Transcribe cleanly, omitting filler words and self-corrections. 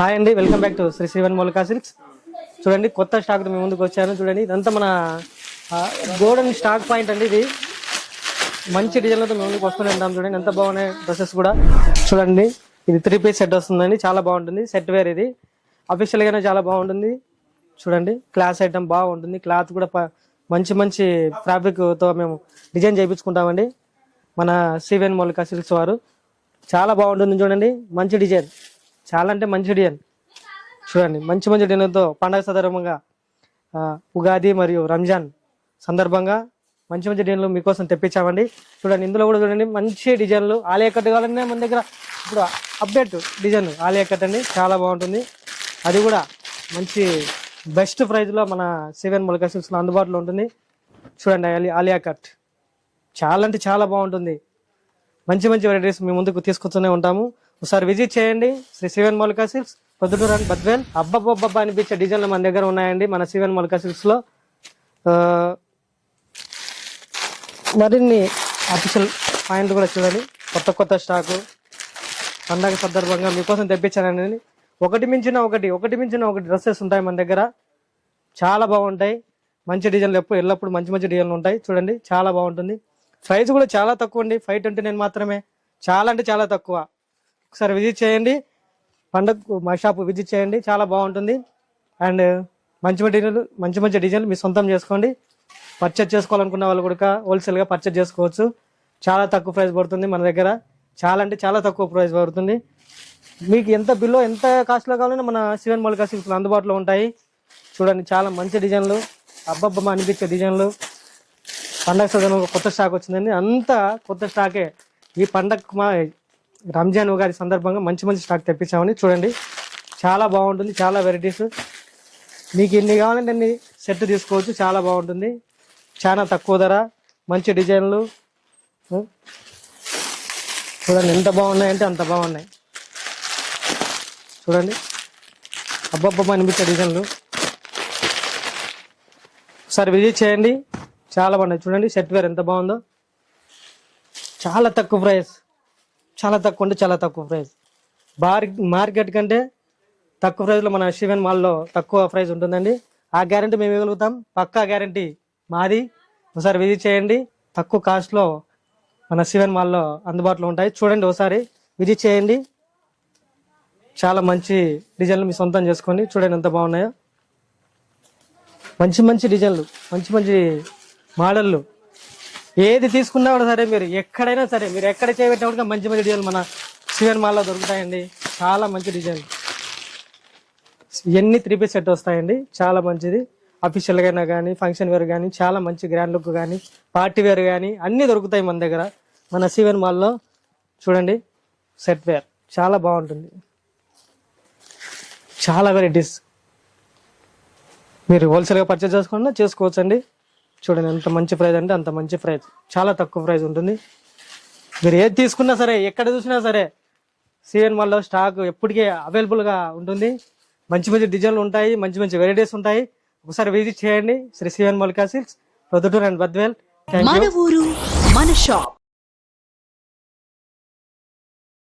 Hi అండి, welcome back to Sri Srivan Moulika silks. చూడండి, కొత్త స్టాక్ మీ ముందుకు వచ్చాను. చూడండి, ఇదంతా మన గోల్డెన్ స్టాక్ పాయింట్ అండి. ఇది మంచి డిజైన్లతో మేము ముందుకు వస్తూనే ఉంటాం. చూడండి ఎంత బాగున్నాయి డ్రెస్సెస్ కూడా. చూడండి, ఇది 3 పీస్ సెట్ వస్తుందండి, చాలా బాగుంటుంది. సెట్ వేర్ ఇది అఫీషియల్ గానే చాలా బాగుంటుంది. చూడండి, క్లాస్ ఐటమ్ బాగుంటుంది. క్లాత్ కూడా మంచి మంచి ఫ్యాబ్రిక్ తో మేము డిజైన్ చేయించుకుంటామండి. మన శ్రీవన్ మౌలికా సిల్క్స్ వారు చాలా బాగుంటుంది. చూడండి, మంచి డిజైన్, చాలా అంటే మంచి డిజైన్. చూడండి, మంచి మంచి డిజైన్తో పండగ సందర్భంగా ఉగాది మరియు రంజాన్ సందర్భంగా మంచి మంచి డిజైన్లు మీకోసం తెప్పించామండి. చూడండి, ఇందులో కూడా చూడండి మంచి డిజైన్లు. ఆలియా కట్ కావాలనే మన దగ్గర ఇప్పుడు అప్డేట్ డిజైన్ ఆలియా కట్ అండి, చాలా బాగుంటుంది. అది కూడా మంచి బెస్ట్ ప్రైస్లో మన శ్రీవన్ మౌలికా సిల్క్స్లో అందుబాటులో ఉంటుంది. చూడండి, ఆలియా కట్ చాలా అంటే చాలా బాగుంటుంది. మంచి మంచి వెరైటీస్ మీ ముందుకు తీసుకొస్తూనే ఉంటాము. ఒకసారి విజిట్ చేయండి. Sri Srivan Moulika silks, Proddatur and Badvel. అబ్బబ్బబ్బబ్బా అనిపించే డిజైన్లు మన దగ్గర ఉన్నాయండి మన శ్రీవన్ మౌలికా సిల్క్స్ లో. మరిన్ని అఫీషియల్ పాయింట్లు కూడా చూడండి. కొత్త కొత్త స్టాకు పండగ సందర్భంగా మీకోసం తెప్పించానండి. ఒకటి మించిన ఒకటి డ్రెస్సెస్ ఉంటాయి మన దగ్గర, చాలా బాగుంటాయి. మంచి డిజైన్లు ఎల్లప్పుడు మంచి మంచి డిజైన్లు ఉంటాయి. చూడండి, చాలా బాగుంటుంది. ప్రైస్ కూడా చాలా తక్కువ అండి, 529 మాత్రమే. చాలా అంటే చాలా తక్కువ. ఒకసారి విజిట్ చేయండి, పండగ మా షాప్ విజిట్ చేయండి, చాలా బాగుంటుంది. అండ్ మంచి మంచి డిజైన్లు మీ సొంతం చేసుకోండి. పర్చేజ్ చేసుకోవాలనుకున్న వాళ్ళు కూడా హోల్సేల్గా పర్చేజ్ చేసుకోవచ్చు. చాలా తక్కువ ప్రైస్ పడుతుంది మన దగ్గర, చాలా అంటే చాలా తక్కువ ప్రైస్ పడుతుంది. మీకు ఎంత బిల్లో ఎంత కాస్ట్లో కావాలన్నా మన శ్రీవన్ మౌలికా సిల్క్స్లో అందుబాటులో ఉంటాయి. చూడండి, చాలా మంచి డిజైన్లు, అబ్బబ్బమ్మ అనిపించే డిజైన్లు. పండగ సందర్భంగా కొత్త స్టాక్ వచ్చిందండి, అంతా కొత్త స్టాకే. ఈ పండగ రంజాన్ ఉగాది సందర్భంగా మంచి మంచి స్టాక్ తెప్పించామని. చూడండి, చాలా బాగుంటుంది. చాలా వెరైటీస్, మీకు ఎన్ని కావాలంటే అన్ని సెట్ తీసుకోవచ్చు. చాలా బాగుంటుంది, చాలా తక్కువ ధర, మంచి డిజైన్లు. చూడండి ఎంత బాగున్నాయంటే అంత బాగున్నాయి. చూడండి, అబ్బబ్బమ్మ అనిపించే డిజైన్లు. ఒకసారి విజిట్ చేయండి, చాలా బాగున్నాయి. చూడండి, సెట్ వేర్ ఎంత బాగుందో. చాలా తక్కువ ప్రైస్, చాలా తక్కువ అంటే చాలా తక్కువ ప్రైస్. మార్కెట్ కంటే తక్కువ ప్రైస్లో మన శ్రీవన్ మాల్లో తక్కువ ప్రైస్ ఉంటుందండి. ఆ గ్యారంటీ మేము ఇవ్వగలుగుతాం, పక్కా గ్యారంటీ మాది. ఒకసారి విజిట్ చేయండి, తక్కువ కాస్ట్లో మన శ్రీవన్ మాల్లో అందుబాటులో ఉంటాయి. చూడండి, ఒకసారి విజిట్ చేయండి. చాలా మంచి డిజైన్లు మీ సొంతం చేసుకోండి. చూడండి ఎంత బాగున్నాయో. మంచి మంచి డిజైన్లు, మంచి మంచి మోడళ్ళు, ఏది తీసుకున్నా కూడా సరే, మీరు ఎక్కడైనా సరే, మీరు ఎక్కడ చేయబెట్టినా కూడా మంచి మంచి డిజైన్లు మన శ్రీవన్ మాల్లో దొరుకుతాయండి. చాలా మంచి డిజైన్. ఎన్ని 3 పీస్ సెట్ వస్తాయండి, చాలా మంచిది. అఫీషియల్గా కానీ ఫంక్షన్ వేర్ కానీ, చాలా మంచి గ్రాండ్ లుక్ కానీ, పార్టీ వేర్ కానీ అన్నీ దొరుకుతాయి మన దగ్గర మన శ్రీవన్ మాల్లో. చూడండి, సెట్ వేర్ చాలా బాగుంటుంది. చాలా వెరైటీస్ మీరు హోల్సేల్గా పర్చేస్ చేసుకోవచ్చు అండి. చూడండి ఎంత మంచి ప్రైస్ అంటే అంత మంచి ప్రైస్, చాలా తక్కువ ప్రైస్ ఉంటుంది. మీరు ఏది తీసుకున్నా సరే, ఎక్కడ చూసినా సరే, శ్రీవన్ మాల్లో స్టాక్ ఎప్పటికీ అవైలబుల్గా ఉంటుంది. మంచి మంచి డిజైన్లు ఉంటాయి, మంచి మంచి వెరైటీస్ ఉంటాయి. ఒకసారి విజిట్ చేయండి శ్రీ శ్రీవన్ మౌలికా సిల్క్స్, పొద్దుటూరు అండ్ బద్వేల్. మన ఊరు మన షాప్.